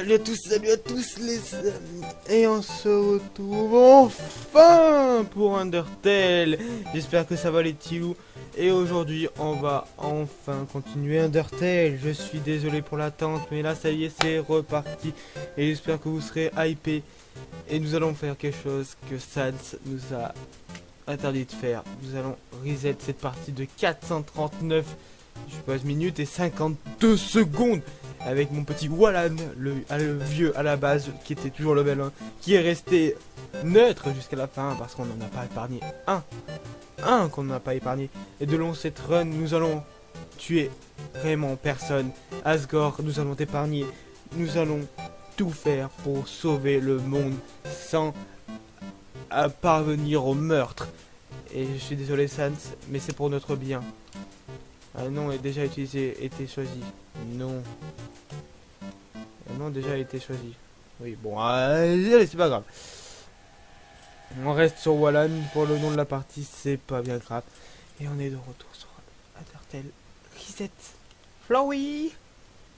Salut à tous les amis. Et on se retrouve enfin pour Undertale. J'espère que ça va les petits loups. Et aujourd'hui on va enfin continuer Undertale. Je suis désolé pour l'attente, mais là ça y est, c'est reparti. Et j'espère que vous serez hypés. Et nous allons faire quelque chose que Sans nous a interdit de faire. Nous allons reset cette partie de 439 minutes et 52 secondes avec mon petit Wallan, le vieux à la base qui était toujours level 1, qui est resté neutre jusqu'à la fin parce qu'on n'en a pas épargné un qu'on n'a pas épargné. Et de long cette run, nous allons tuer vraiment personne. Asgore, nous allons t'épargner. Nous allons tout faire pour sauver le monde sans parvenir au meurtre. Et je suis désolé Sans, mais c'est pour notre bien. Un nom est déjà été choisi. Non. Un nom déjà été choisi. Oui, bon, allez, c'est pas grave. On reste sur Wallan pour le nom de la partie, c'est pas bien grave. Et on est de retour sur Undertale Reset. Flowey,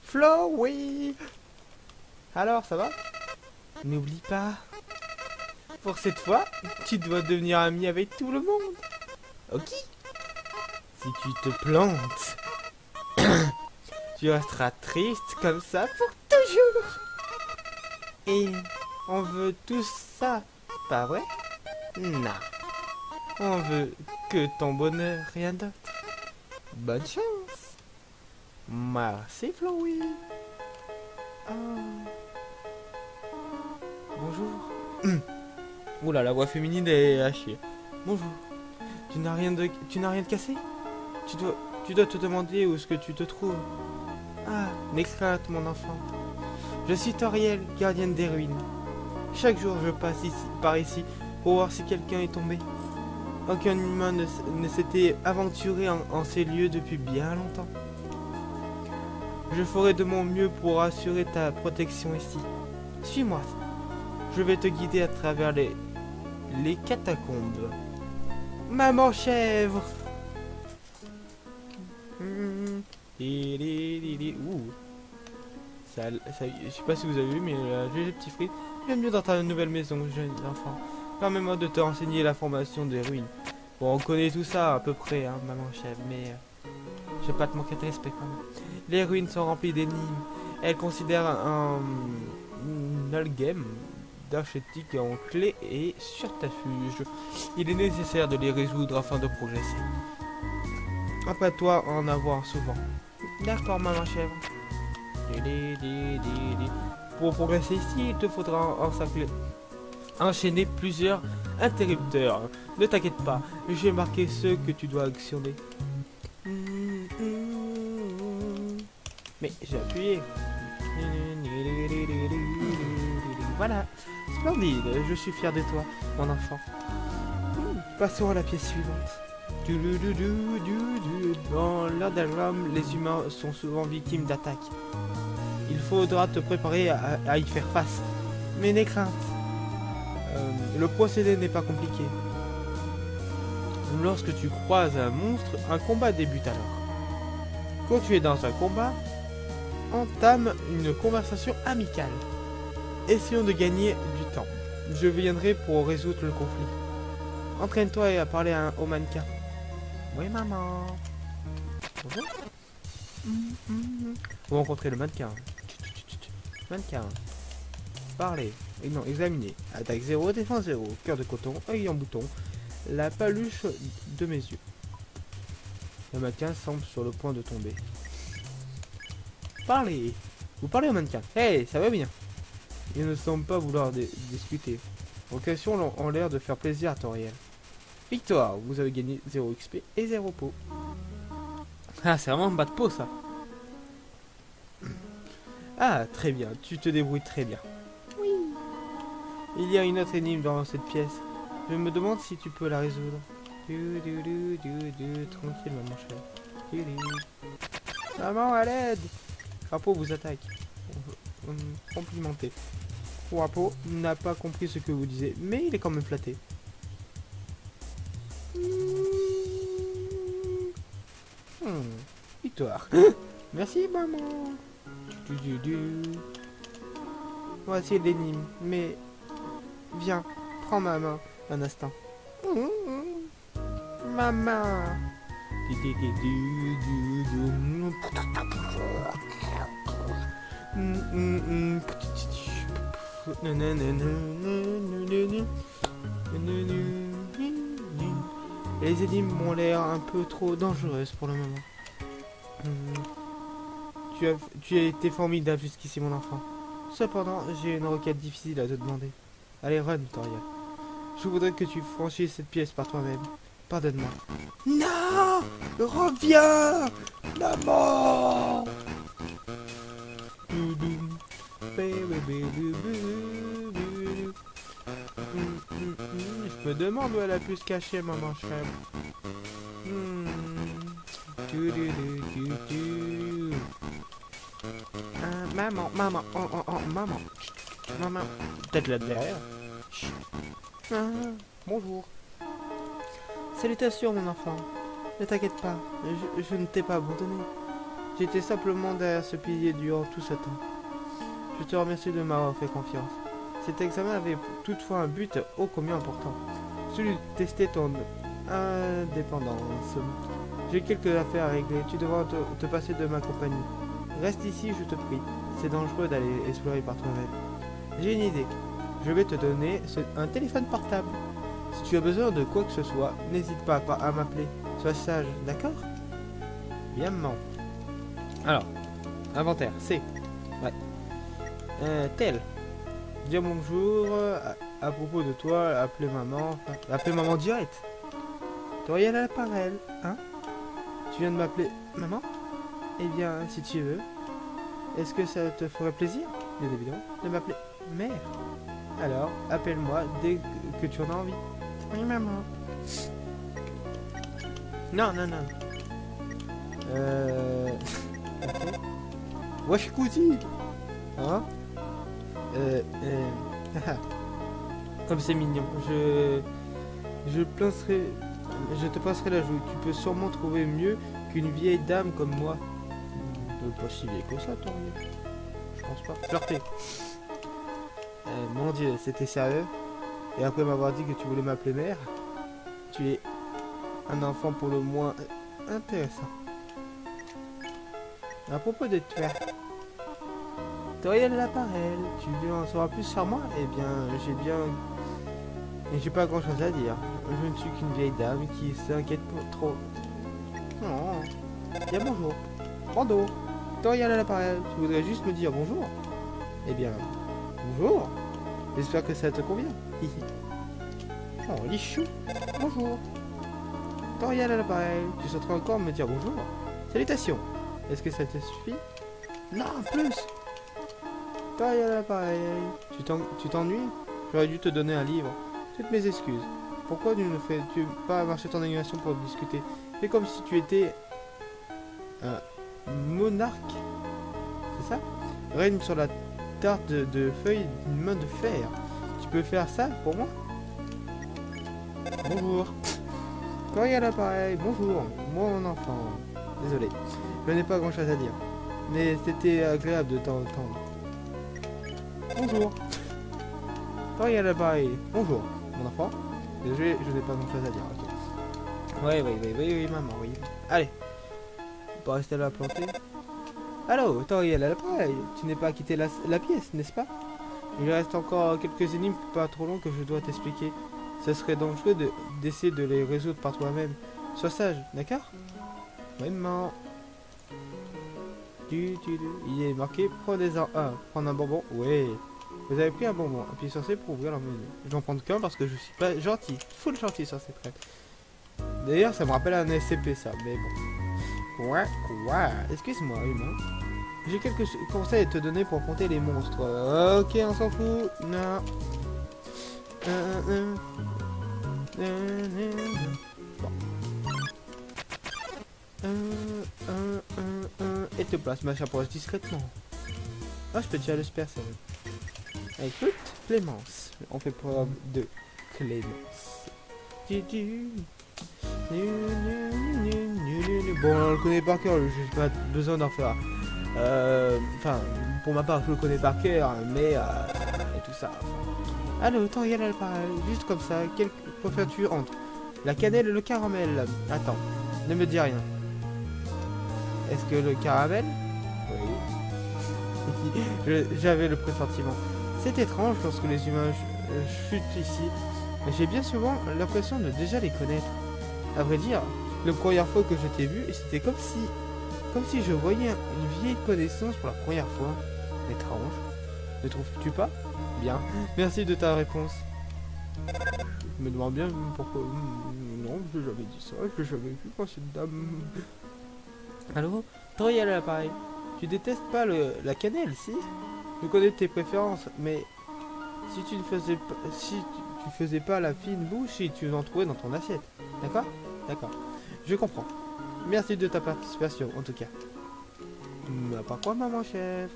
Flowey. Alors, ça va? N'oublie pas, pour cette fois, tu dois devenir ami avec tout le monde. Ok? Si tu te plantes, tu resteras triste comme ça pour toujours. Et on veut tout ça, pas vrai? Non. On veut que ton bonheur, rien d'autre. Bonne chance. Merci, Flowey. Oh. Bonjour. Oula, la voix féminine est à chier. Bonjour. Tu n'as rien de cassé? Tu dois te demander où est-ce que tu te trouves. Ah, n'exclate mon enfant. Je suis Toriel, gardienne des ruines. Chaque jour je passe par ici pour voir si quelqu'un est tombé. Aucun humain ne s'était aventuré en ces lieux depuis bien longtemps. Je ferai de mon mieux pour assurer ta protection ici. Suis-moi. Je vais te guider à travers les catacombes. Maman chèvre. Ouh. Je sais pas si vous avez vu, mais GG Petit Frit, bienvenue dans ta nouvelle maison, jeune enfant. Permets-moi de te renseigner la formation des ruines. Bon, on connaît tout ça à peu près, hein, maman chèvre, mais je vais pas te manquer de respect quand même. Les ruines sont remplies d'énigmes. Elles considèrent un algème d'archétype en clé et subterfuge. Il est nécessaire de les résoudre afin de progresser. Après toi, en avoir souvent. D'accord, maman chèvre. Pour progresser ici, il te faudra enchaîner plusieurs interrupteurs. Ne t'inquiète pas, j'ai marqué ceux que tu dois actionner. Mais j'ai appuyé. Voilà, splendide, je suis fier de toi, mon enfant. Passons à la pièce suivante. Dans l'Underground, les humains sont souvent victimes d'attaques. Il faudra te préparer à y faire face. Mais n'aie crainte. Le procédé n'est pas compliqué. Lorsque tu croises un monstre, un combat débute alors. Quand tu es dans un combat, entame une conversation amicale. Essayons de gagner du temps. Je viendrai pour résoudre le conflit. Entraîne-toi à parler au mannequin. Oui, maman. Bonjour. Vous rencontrez le mannequin. Mannequin. Parlez. Et non, examinez. Attaque 0, défense 0. Cœur de coton, œil en bouton. La paluche de mes yeux. Le mannequin semble sur le point de tomber. Parlez. Vous parlez au mannequin. Hey, ça va bien. Il ne semble pas vouloir discuter. Vos questions ont l'air de faire plaisir à Toriel. Victoire, vous avez gagné 0 XP et 0 pot. Ah, c'est vraiment un bas de peau ça. Ah, très bien, tu te débrouilles très bien. Oui. Il y a une autre énigme dans cette pièce. Je me demande si tu peux la résoudre. Tranquille, maman chère. Maman, à l'aide. Crapaud vous attaque. Complimenté. Crapaud n'a pas compris ce que vous disiez, mais il est quand même flatté. Victoire. Merci maman. Voici l'énigme, mais... Viens, prends ma main un instant. Ma main. Les énigmes m'ont l'air un peu trop dangereuses pour le moment. Tu as été formidable jusqu'ici, mon enfant. Cependant, j'ai une requête difficile à te demander. Allez, run, Toriel. Je voudrais que tu franchisses cette pièce par toi-même. Pardonne-moi. Non! Reviens! Maman! Je me demande où elle a pu se cacher, maman chèvre. Maman, maman, maman. Maman. Peut-être là derrière. Bonjour. Salutations, mon enfant. Ne t'inquiète pas, je ne t'ai pas abandonné. J'étais simplement derrière ce pilier durant tout ce temps. Je te remercie de m'avoir fait confiance. Cet examen avait toutefois un but ô combien important. Celui de tester ton indépendance. J'ai quelques affaires à régler. Tu devras te passer de ma compagnie. Reste ici, je te prie. C'est dangereux d'aller explorer par toi-même. J'ai une idée. Je vais te donner un téléphone portable. Si tu as besoin de quoi que ce soit, n'hésite pas à m'appeler. Sois sage, d'accord? Bien, maman. Alors, inventaire, C. Ouais. Tel. Dire bonjour. À propos de toi, appeler maman direct. Toriel à l'appareil, hein? Tu viens de m'appeler maman? Eh bien, si tu veux. Est-ce que ça te ferait plaisir, bien évidemment, de m'appeler mère? Alors, appelle-moi dès que tu en as envie. Oui, maman. Non. Ok. Wesh, cousi. Hein? Comme c'est mignon. Je te pincerai la joue. Tu peux sûrement trouver mieux qu'une vieille dame comme moi. Pas si vieille que ça, toi. Je pense pas. Flirter. Mon Dieu, c'était sérieux? Et après m'avoir dit que tu voulais m'appeler mère, tu es un enfant pour le moins intéressant. À propos de toi, Toriel l'appareil, tu veux en savoir plus sur moi? Eh bien, j'ai pas grand chose à dire. Je ne suis qu'une vieille dame qui s'inquiète pas trop. Non. Bien bonjour. Brando. Toriel à l'appareil, tu voudrais juste me dire bonjour? Eh bien, bonjour. J'espère que ça te convient. Oh, lichou. Bonjour. Toriel à l'appareil. Tu souhaiterais encore me dire bonjour? Salutations. Est-ce que ça te suffit? Non, plus. Toriel à l'appareil. Tu t'ennuies? J'aurais dû te donner un livre. Toutes mes excuses. Pourquoi tu ne fais-tu pas marcher ton animation pour discuter? Fais comme si tu étais un monarque. C'est ça? Règne sur la tarte de feuilles d'une main de fer. Tu peux faire ça pour moi? Bonjour. Toriel à l'appareil. Bonjour. Mon enfant. Désolé. Je n'ai pas grand chose à dire. Mais c'était agréable de t'entendre. Bonjour. Toriel à l'appareil. Bonjour. Mon enfant. Désolé, je n'ai pas grand chose à dire. Okay. Oui, maman, oui. Allez. On peut rester là planté. Allô, Toriel à l'appareil. Tu n'es pas quitté la pièce, n'est-ce pas? Il reste encore quelques énigmes pas trop longs que je dois t'expliquer. Ce serait dangereux d'essayer de les résoudre par toi-même. Sois sage, d'accord? Oui, maman. Il est marqué prenez-en un. Prendre un bonbon. Ouais. Vous avez pris un bonbon. Appuyez sur C pour ouvrir leur menu. Je vais en prendre qu'un parce que je suis pas gentil. Full gentil sur cette règle. D'ailleurs, ça me rappelle un SCP ça. Mais bon. Quoi? Excuse-moi, humain. J'ai quelques conseils à te donner pour affronter les monstres. Ok, on s'en fout. Non. Bon. Et te place ma chapeau discrètement. Ah, je peux déjà le percer. Écoute, Clémence. On fait preuve de Clémence. Bon, on le connaît par cœur, j'ai pas besoin d'en faire Enfin, pour ma part, je le connais par cœur, mais et tout ça. Allô, Toriel à l'appareil, juste comme ça, quelle préfères-tu entre la cannelle et le caramel? Attends, ne me dis rien. Est-ce que le caramel? Oui. J'avais le pressentiment. C'est étrange lorsque les humains chutent ici, mais j'ai bien souvent l'impression de déjà les connaître. À vrai dire, la première fois que je t'ai vu, c'était comme si je voyais une vieille connaissance pour la première fois. Étrange. Ne trouves-tu pas? Bien. Merci de ta réponse. Je me demande bien pourquoi. Non, je n'ai jamais dit ça. Je n'ai jamais vu quand cette dame. Allô? Toriel à l'appareil. Tu détestes pas la cannelle, si? Je connais tes préférences, mais si tu ne faisais pas, si tu faisais pas la fine bouche, si tu en trouvais dans ton assiette. D'accord? D'accord. Je comprends. Merci de ta participation, en tout cas. Pas quoi, maman chef?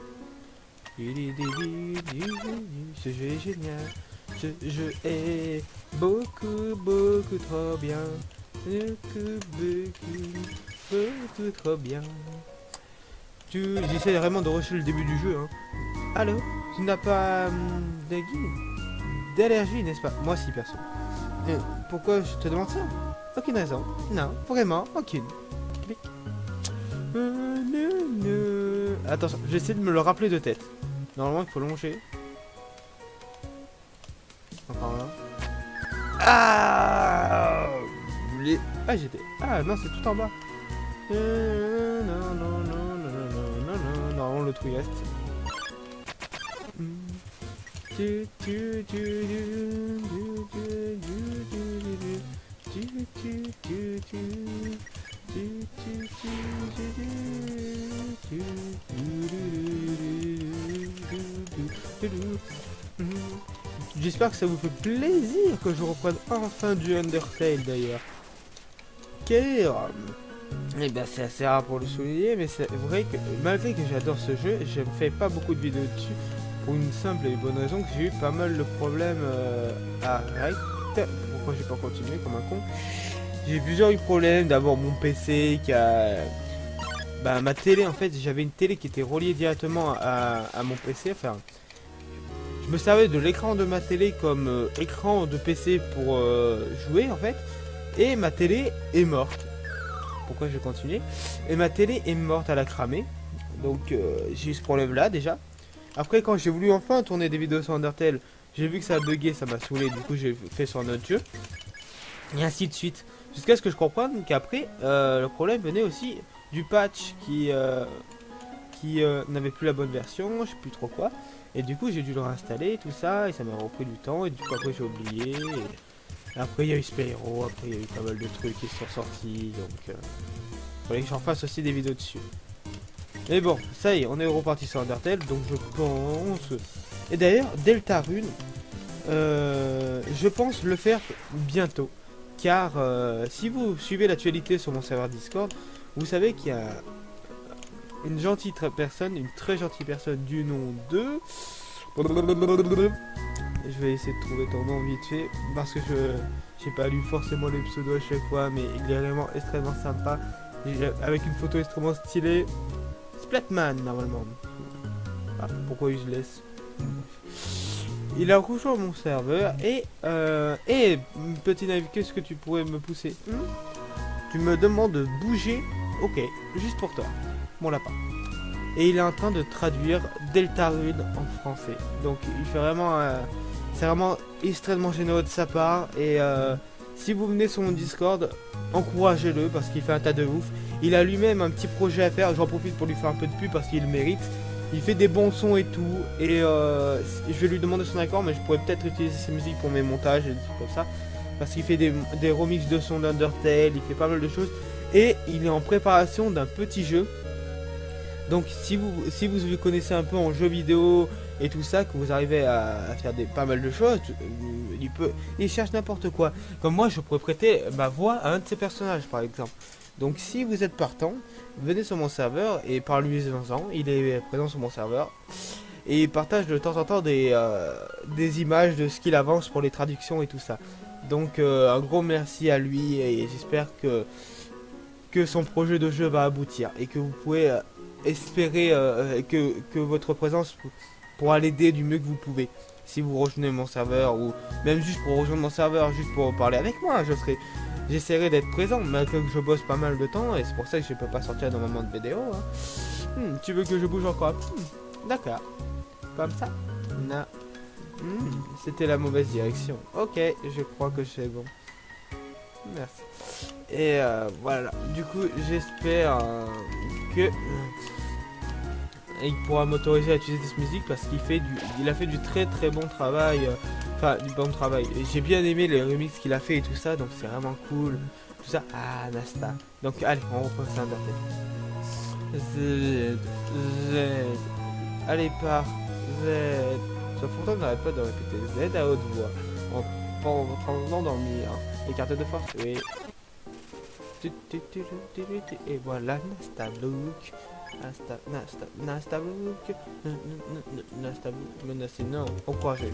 Ce jeu est génial. Ce jeu est beaucoup trop bien. Beaucoup trop bien. J'essaie vraiment de rusher le début du jeu. Hein. Allô? Tu n'as pas d'allergie, n'est-ce pas? Moi si, perso. Pourquoi je te demande ça? Aucune raison. Non, vraiment, aucune. Clic. Attention, j'essaie de me le rappeler de tête. Normalement, il faut longer. Encore là. Ah, j'étais. Ah, non, c'est tout en bas. Non, le truc reste. J'espère que ça vous fait plaisir que je reprenne enfin du Undertale d'ailleurs. Car, eh ben c'est assez rare pour le souligner, mais c'est vrai que malgré que j'adore ce jeu, je ne fais pas beaucoup de vidéos dessus pour une simple et bonne raison que j'ai eu pas mal de problèmes Pourquoi j'ai pas continué comme un con? J'ai eu plusieurs problèmes. D'abord mon PC qui a... ma télé en fait, j'avais une télé qui était reliée directement à mon PC, enfin... Je me servais de l'écran de ma télé comme écran de PC pour jouer en fait. Et ma télé est morte. Pourquoi j'ai continué? Et ma télé est morte, elle a cramé. Donc j'ai eu ce problème là déjà. Après quand j'ai voulu enfin tourner des vidéos sur Undertale, j'ai vu que ça a bugué, ça m'a saoulé. Du coup j'ai fait sur un autre jeu. Et ainsi de suite. Jusqu'à ce que je comprenne qu'après le problème venait aussi du patch qui n'avait plus la bonne version, je sais plus trop quoi. Et du coup j'ai dû le réinstaller tout ça et ça m'a repris du temps et du coup après j'ai oublié. Et après il y a eu Spyro, après il y a eu pas mal de trucs qui sont sortis donc fallait que j'en fasse aussi des vidéos dessus. Mais bon, ça y est, on est reparti sur Undertale donc je pense... Et d'ailleurs Deltarune, je pense le faire bientôt. Car si vous suivez l'actualité sur mon serveur Discord, vous savez qu'il y a une gentille personne, une très gentille personne du nom de... Je vais essayer de trouver ton nom vite fait, parce que j'ai pas lu forcément les pseudos à chaque fois, mais il est vraiment extrêmement sympa, avec une photo extrêmement stylée. Splatman, normalement. Ah, pourquoi il se laisse? Il a rejoint mon serveur et petit navire, qu'est-ce que tu pourrais me pousser? Tu me demandes de bouger? Ok, juste pour toi, mon lapin. Et il est en train de traduire Deltarune en français. Donc il fait vraiment... c'est vraiment extrêmement généreux de sa part. Et si vous venez sur mon Discord, encouragez-le parce qu'il fait un tas de ouf. Il a lui-même un petit projet à faire, j'en profite pour lui faire un peu de pub parce qu'il le mérite. Il fait des bons sons et tout. Et je vais lui demander son accord, mais je pourrais peut-être utiliser ses musiques pour mes montages et des trucs comme ça. Parce qu'il fait des remixes de sons d'Undertale, il fait pas mal de choses. Et il est en préparation d'un petit jeu. Donc si vous vous connaissez un peu en jeu vidéo et tout ça, que vous arrivez à faire pas mal de choses, il cherche n'importe quoi. Comme moi je pourrais prêter ma voix à un de ces personnages par exemple. Donc si vous êtes partant, venez sur mon serveur et parlez-en, il est présent sur mon serveur. Et il partage de temps en temps des images de ce qu'il avance pour les traductions et tout ça. Donc un gros merci à lui et j'espère que son projet de jeu va aboutir et que vous pouvez espérer que votre présence pourra l'aider du mieux que vous pouvez. Si vous rejoignez mon serveur ou même juste pour rejoindre mon serveur, juste pour parler avec moi, j'essaierai d'être présent, malgré que je bosse pas mal de temps et c'est pour ça que je peux pas sortir énormément de vidéos. Hein. Tu veux que je bouge encore? D'accord. Comme ça? Non. C'était la mauvaise direction. Ok, je crois que c'est bon. Merci. Et voilà. Du coup, j'espère que il pourra m'autoriser à utiliser cette musique parce qu'il a fait du très très bon travail. Enfin, du bon travail. J'ai bien aimé les remixes qu'il a fait et tout ça, donc c'est vraiment cool. Tout ça. Ah, Nasta. Donc, allez, on reprend ça Z. Allez, par Z. Sauf pourtant, n'arrête pas de répéter Z à haute voix. En train d'endormir. Les cartes de force, oui. Et voilà, Nasta Look. Nasta Look. Nasta Look. Menacé, non, encouragé.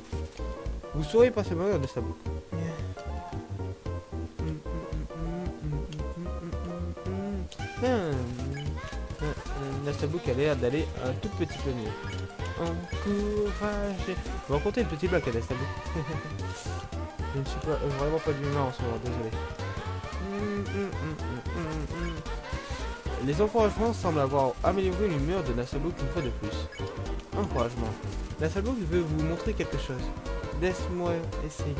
Vous saurez passer mal de Nasta Look. Nasta Look a l'air d'aller un tout petit peu mieux. Encouragé. On va raconter une petite blague à Nasta Look. Je ne suis pas vraiment pas d'humeur en ce moment, désolé. Les encouragements semblent avoir amélioré l'humeur de Nasabook une fois de plus. Encouragement. Nasabook veut vous montrer quelque chose. Laisse-moi essayer.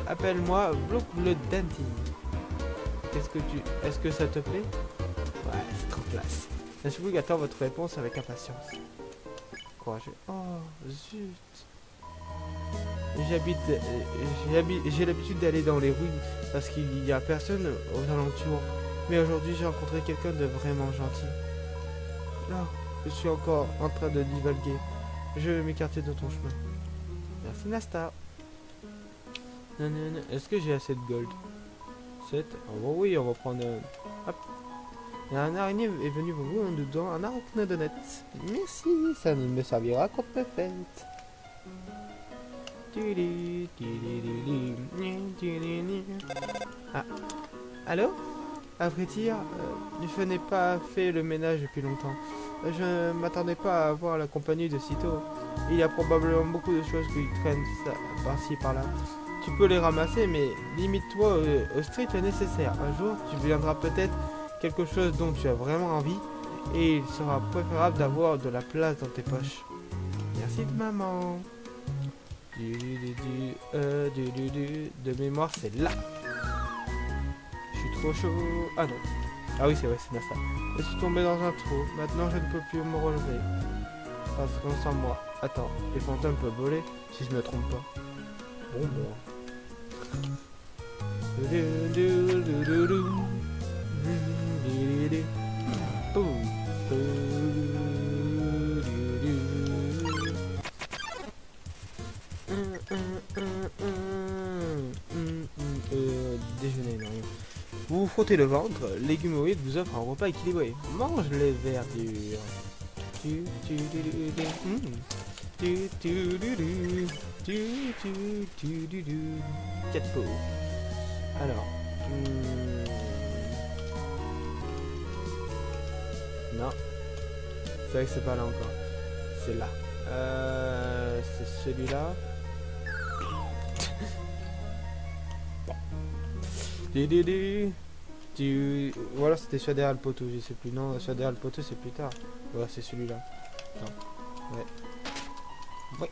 Appelle-moi Block le Dandy. Est-ce que ça te plaît? Ouais, c'est trop classe. Nasabook attend votre réponse avec impatience. Encouragé. Oh, zut. J'ai l'habitude d'aller dans les rues parce qu'il n'y a personne aux alentours. Mais aujourd'hui, j'ai rencontré quelqu'un de vraiment gentil. Là, je suis encore en train de divaguer. Je vais m'écarter de ton chemin. Merci Nasta. Est-ce que j'ai assez de gold? 7. Oh, oui, on va prendre... Hop. Un araignée est venu vous en dedans, un arbre de net. Merci, ça me servira contre mes fêtes. Ah, allô? À vrai dire, je n'ai pas fait le ménage depuis longtemps. Je m'attendais pas à voir la compagnie de sitôt. Il y a probablement beaucoup de choses qui traînent par-ci par-là. Tu peux les ramasser, mais limite-toi au strict nécessaire. Un jour, tu viendras peut-être quelque chose dont tu as vraiment envie, et il sera préférable d'avoir de la place dans tes poches. Merci de maman. De mémoire, c'est là. Je suis trop chaud. Ah non. Ah oui, c'est vrai, c'est bien ça. Je suis tombé dans un trou. Maintenant, je ne peux plus me relever. Parce qu'on sent moi. Attends, les fantômes peuvent voler si je me trompe pas. Bon, bon. Déjeuner, non. Vous vous frottez le ventre, Légumoïde vous offre un repas équilibré. Mange les verdures. Quatre pots. Alors. Non. C'est vrai que c'est pas là encore. C'est là. C'est celui-là. Voilà, c'était soit derrière le poteau, je sais plus. Non, soit derrière le poteau, c'est plus tard. Voilà, c'est celui-là. Non. Ouais. Ouais.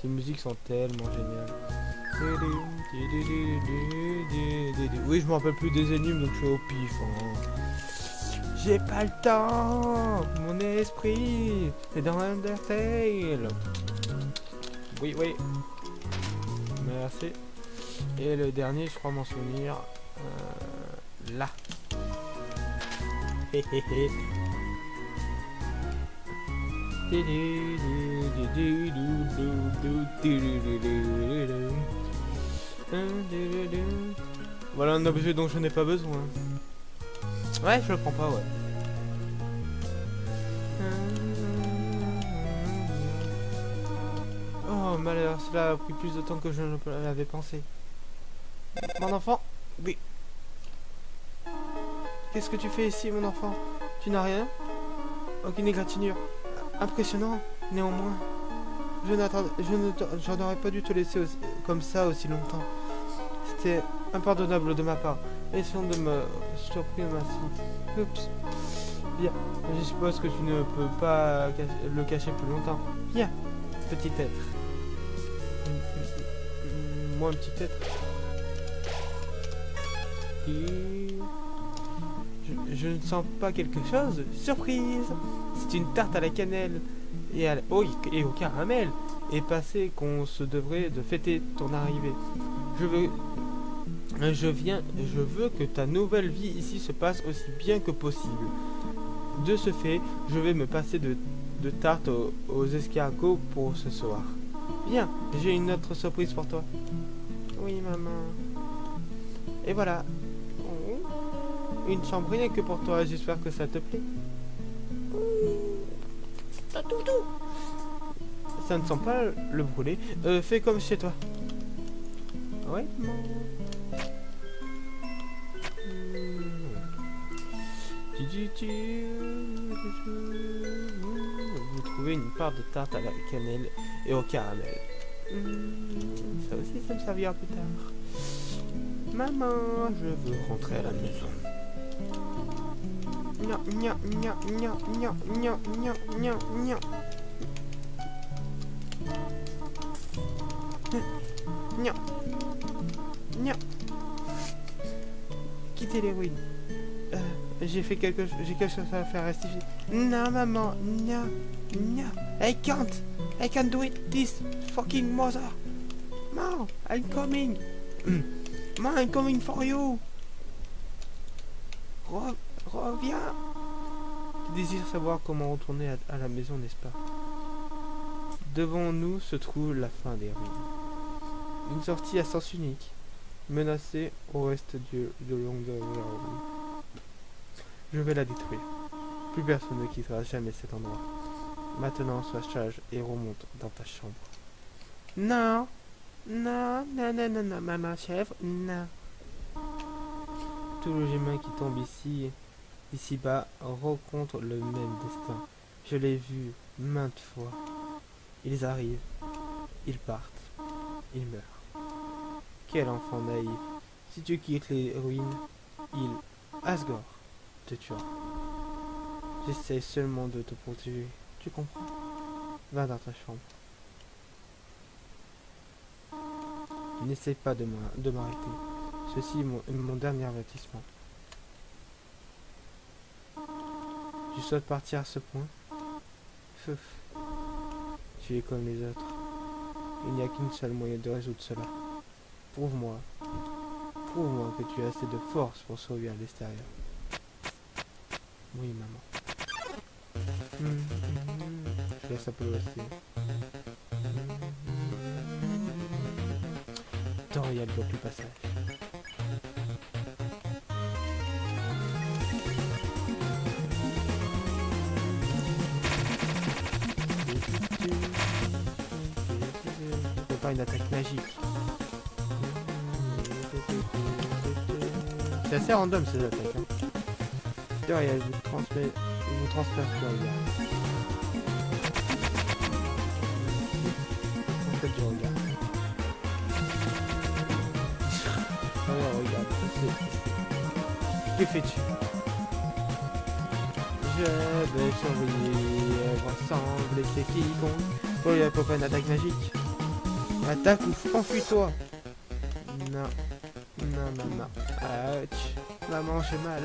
Ces musiques sont tellement géniales. Oui, je me rappelle plus des énigmes, donc je suis au pif. Hein. J'ai pas le temps. Mon esprit est dans Undertale. Oui, oui. Merci. Et le dernier, je crois m'en souvenir. Là. Voilà un objet dont je n'ai pas besoin. Ouais, je le prends pas, ouais. Oh malheur, cela a pris plus de temps que je ne l'avais pensé. Mon enfant? Oui. Qu'est-ce que tu fais ici, mon enfant? Tu n'as rien? Aucune égratignure. Impressionnant, néanmoins. Je n'aurais pas dû te laisser comme ça aussi longtemps. C'était impardonnable de ma part. Essayons de me surprendre ainsi. Oups. Bien, je suppose que tu ne peux pas le cacher plus longtemps. Bien, petit être. Moi, un petit être. Je ne sens pas quelque chose. Surprise! C'est une tarte à la cannelle et au caramel. Et passé qu'on se devrait de fêter ton arrivée. Je veux que ta nouvelle vie ici se passe aussi bien que possible. De ce fait, je vais me passer de tarte aux escargots pour ce soir. Bien, j'ai une autre surprise pour toi. Oui, maman. Et voilà. Une chambre rien que pour toi, j'espère que ça te plaît. Ça ne sent pas le brûler. Fais comme chez toi. Ouais, maman. Vous trouvez une part de tarte à la cannelle et au caramel. Ça aussi, ça me servira plus tard. Maman, je veux rentrer à la maison. Quittez les ruines. J'ai quelque chose à faire, rester ici. Non, maman, non. I can't do it, this fucking mother. Mom, I'm coming. Mom, I'm coming for you. Reviens. Tu désires savoir comment retourner à la maison, n'est-ce pas? Devant nous se trouve la fin des ruines. Une sortie à sens unique, menacée au reste de longueur de la rue. Je vais la détruire. Plus personne ne quittera jamais cet endroit. Maintenant, sois sage et remonte dans ta chambre. Non, maman chèvre, non. Tous les humains qui tombent ici-bas rencontrent le même destin. Je l'ai vu maintes fois. Ils arrivent, ils partent, ils meurent. Quel enfant naïf. Si tu quittes les ruines, Asgore, te tuera. J'essaie seulement de te protéger. Tu comprends? Va dans ta chambre. N'essaie pas de m'arrêter. Ceci est mon dernier avertissement. Tu souhaites partir à ce point? Tu es comme les autres. Il n'y a qu'une seule moyen de résoudre cela. Prouve-moi que tu as assez de force pour survivre à l'extérieur. Oui, maman. Je laisse un peu aussi. Dorian bloque le passage. Je peux pas une attaque magique. C'est assez random ces attaques. Hein. Dorian vous transfère sur le regard. Transfert du regard. Regarde. Que fais-tu? Je vais surveiller ensemble et c'est quiconque. Oh, il n'y a pas une attaque magique. Attaque ou enfuis-toi. Non. Ouch. Maman, j'ai mal.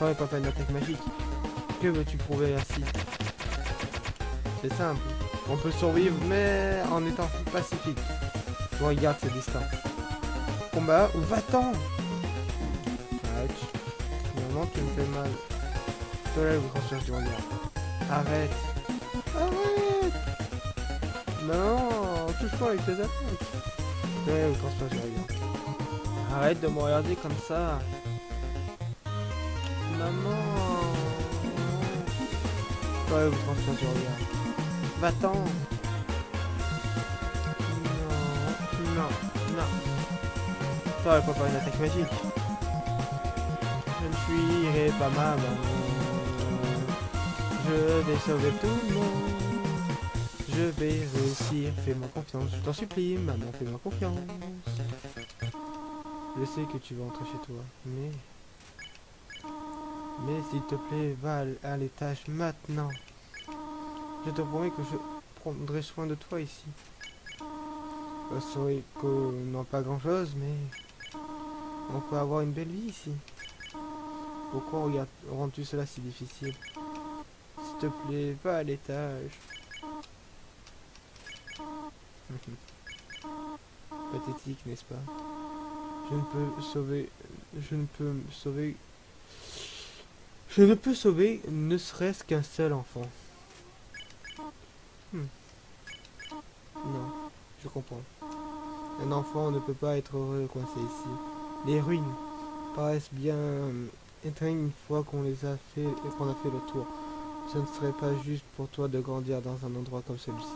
Oh, il n'y a pas une attaque magique. Que veux-tu prouver ainsi? C'est simple. On peut survivre, mais en étant pacifique. Regarde ces distances. Combat ou va-t'en. Maman, tu me fais mal. Toi là, vous transfère du regard. Arrête. Non, touche pas avec tes attaques. Toi là, vous transfère du regard. Arrête de me regarder comme ça. Maman. Ouais, vous transformez sur regard. Va-t'en. Non, non, non. Toi, elle peut pas une attaque magique. Je ne fuirai pas maman. Je vais sauver tout le monde. Je vais réussir. Fais-moi confiance. Je t'en supplie, maman, fais-moi confiance. Je sais que tu vas rentrer chez toi, mais s'il te plaît, va à l'étage maintenant. Je te promets que je prendrai soin de toi ici. C'est vrai qu'on n'a pas grand chose, mais on peut avoir une belle vie ici. Pourquoi rends-tu cela si difficile? S'il te plaît, va à l'étage. Pathétique, n'est-ce pas? Je ne peux sauver ne serait-ce qu'un seul enfant. Non, je comprends. Un enfant ne peut pas être heureux coincé ici. Les ruines paraissent bien éteintes une fois qu'on les a fait et qu'on a fait le tour. Ce ne serait pas juste pour toi de grandir dans un endroit comme celui-ci.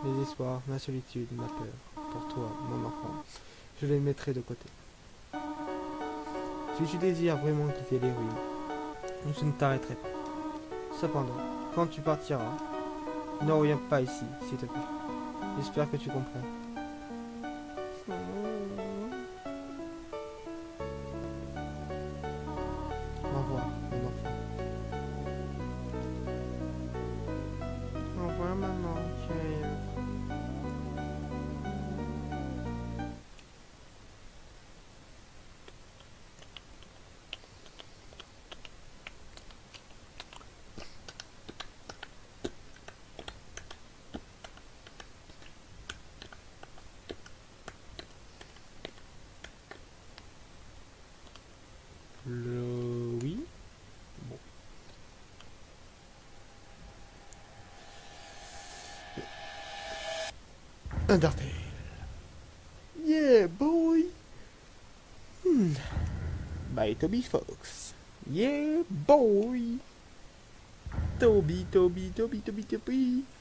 Mes espoirs, ma solitude, ma peur. Pour toi, mon enfant, je les mettrai de côté. Si tu désires vraiment quitter les ruines, je ne t'arrêterai pas. Cependant, quand tu partiras, ne reviens pas ici, s'il te plaît. J'espère que tu comprends. Au revoir, mon enfant. Au revoir, maman, chérie. Oui. Bon. Undertale. Yeah, boy. By Toby Fox. Yeah, boy. Toby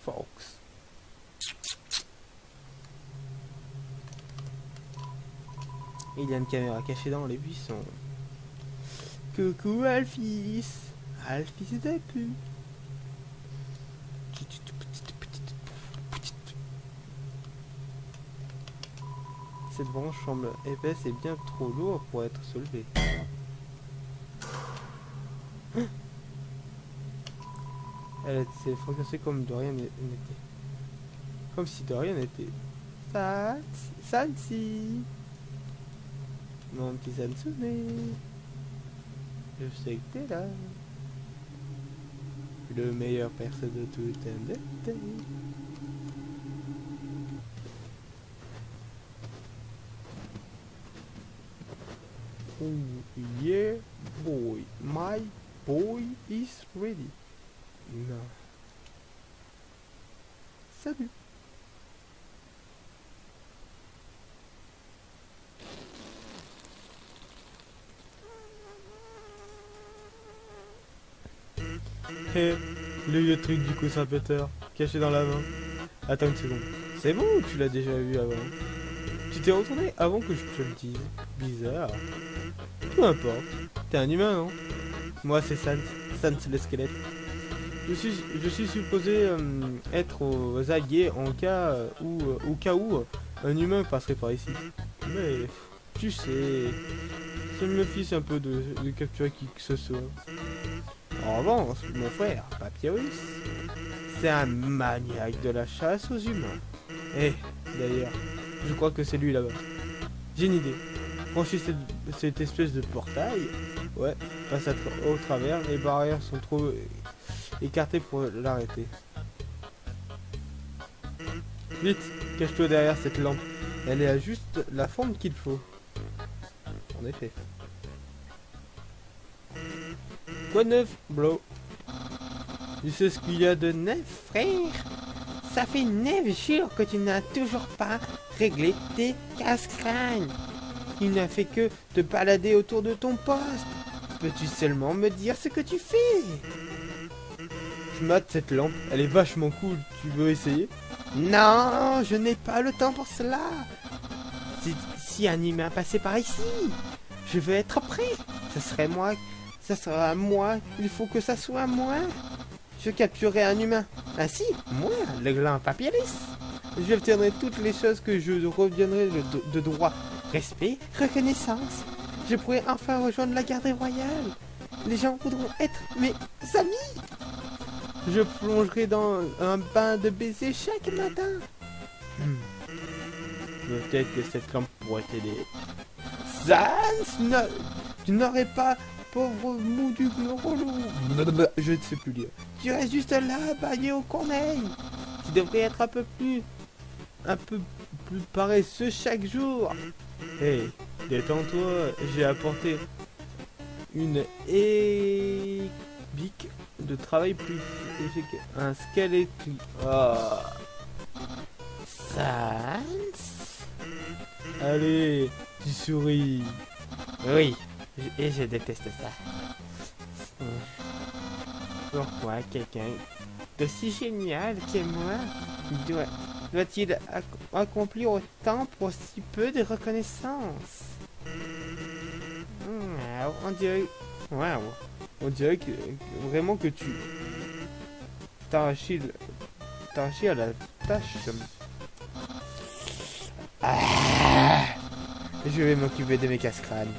Fox. Il y a une caméra cachée dans les buissons. Coucou Alphys. Alphys de pu. Cette branche semble épaisse et bien trop lourde pour être soulevée. Elle s'est fracassée comme de rien n'était. Comme si de rien n'était. Sansi. Mon petit Sansune. Je sais que t'es là. Le meilleur perso de tout Undertale. Oh yeah boy, my boy is ready. Non. Salut. Hé, le vieux truc du coussin Peter, caché dans la main. Attends une seconde. C'est bon ou tu l'as déjà vu avant? Tu t'es retourné avant que je te le dise. Bizarre. Peu importe. T'es un humain, non? Moi, c'est Sans. Sans le squelette. Je suis supposé être aux aguets en cas où un humain passerait par ici. Mais tu sais, ça me fiche un peu de capturer qui que ce soit. En revanche, mon frère, Papyrus, c'est un maniaque de la chasse aux humains. Eh, d'ailleurs, je crois que c'est lui là-bas. J'ai une idée. Franchis cette espèce de portail. Ouais, passe au travers. Les barrières sont trop écartées pour l'arrêter. Vite, cache-toi derrière cette lampe. Elle est à juste la forme qu'il faut. En effet. Quoi de neuf, bro? Tu sais ce qu'il y a de neuf, frère? Ça fait 9 jours que tu n'as toujours pas réglé tes casse-crânes. Il n'a fait que te balader autour de ton poste. Peux-tu seulement me dire ce que tu fais? Je mate cette lampe, elle est vachement cool. Tu veux essayer? Non, je n'ai pas le temps pour cela. Si un humain passait par ici, je veux être prêt. Ça sera moi. Il faut que ça soit moi. Je capturerai un humain. Ah si, moi, le grand papyrus. J'obtiendrai toutes les choses que je reviendrai de droit. Respect, reconnaissance. Je pourrai enfin rejoindre la garde royale. Les gens voudront être mes amis. Je plongerai dans un bain de baisers chaque matin. Peut-être que cette lampe pourrait t'aider. Sans, tu n'aurais pas, pauvre mou du relou. Je ne sais plus lire. Tu restes juste là, baigné aux corneilles. Tu devrais être un peu plus paresseux chaque jour. Hey, détends-toi, j'ai apporté une bique de travail plus efficace. Un squelette. Oh. Sans. Allez, tu souris. Oui, et je déteste ça. Pourquoi quelqu'un d'aussi génial que moi doit-il accomplir autant pour si peu de reconnaissance? On dirait que vraiment que tu t'arraches à la tâche. Je vais m'occuper de mes casse-crânes.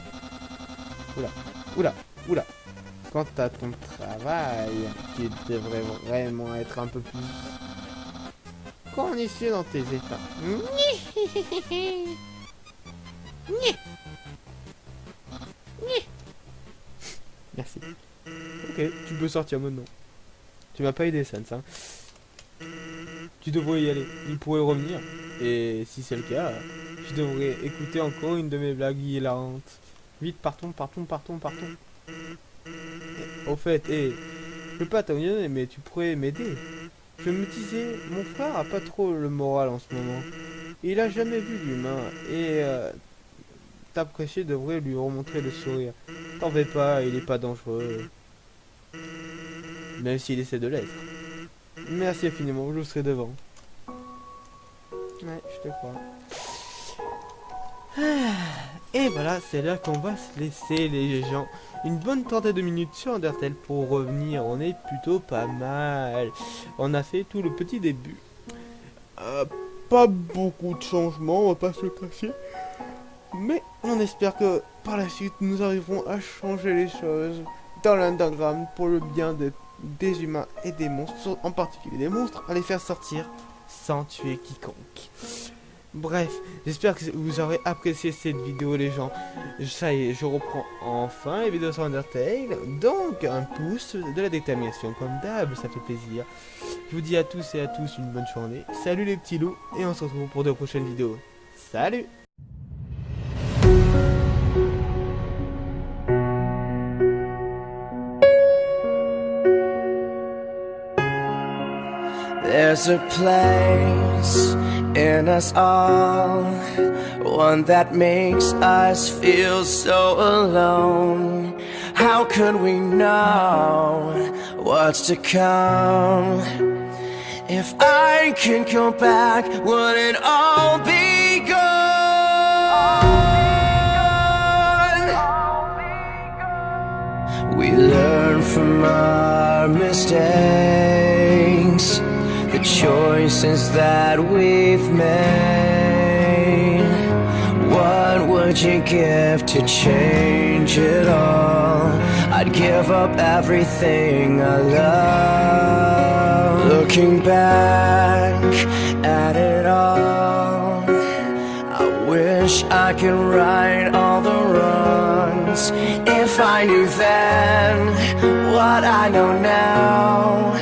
Oula. Quant à ton travail, qui devrait vraiment être un peu plus conditionné dans tes états. Merci. Ok, tu peux sortir maintenant. Tu m'as pas aidé, Sans. Hein. Tu devrais y aller. Il pourrait revenir. Et si c'est le cas, tu devrais écouter encore une de mes blagues hilarantes. Vite, partons. Au fait, je peux pas t'ennuyer, mais tu pourrais m'aider. Je me disais, mon frère a pas trop le moral en ce moment. Il a jamais vu d'humain et t'apprécier devrait lui remontrer le sourire. T'en fais pas, il est pas dangereux. Même s'il essaie de l'être. Merci infiniment, je serai devant. Ouais, je te crois. Et voilà, c'est là qu'on va se laisser les gens. Une bonne trentaine de minutes sur Undertale pour revenir. On est plutôt pas mal. On a fait tout le petit début. Pas beaucoup de changements, on va pas se le cacher. Mais on espère que par la suite nous arriverons à changer les choses dans l'underground pour le bien des humains et des monstres, en particulier des monstres, à les faire sortir sans tuer quiconque. Bref, j'espère que vous aurez apprécié cette vidéo les gens. Ça y est, je reprends enfin les vidéos sur Undertale. Donc un pouce, de la détermination comme d'hab, ça fait plaisir. Je vous dis à tous et à tous une bonne journée. Salut les petits loups et on se retrouve pour de prochaines vidéos. Salut! There's a place in us all, one that makes us feel so alone. How could we know what's to come? If I could go back, would it all be gone? We learn from our mistakes, the choices that we've made. What would you give to change it all? I'd give up everything I love. Looking back at it all, I wish I could right all the wrongs. If I knew then what I know now,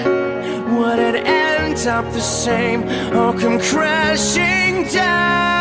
would it end up the same or come crashing down?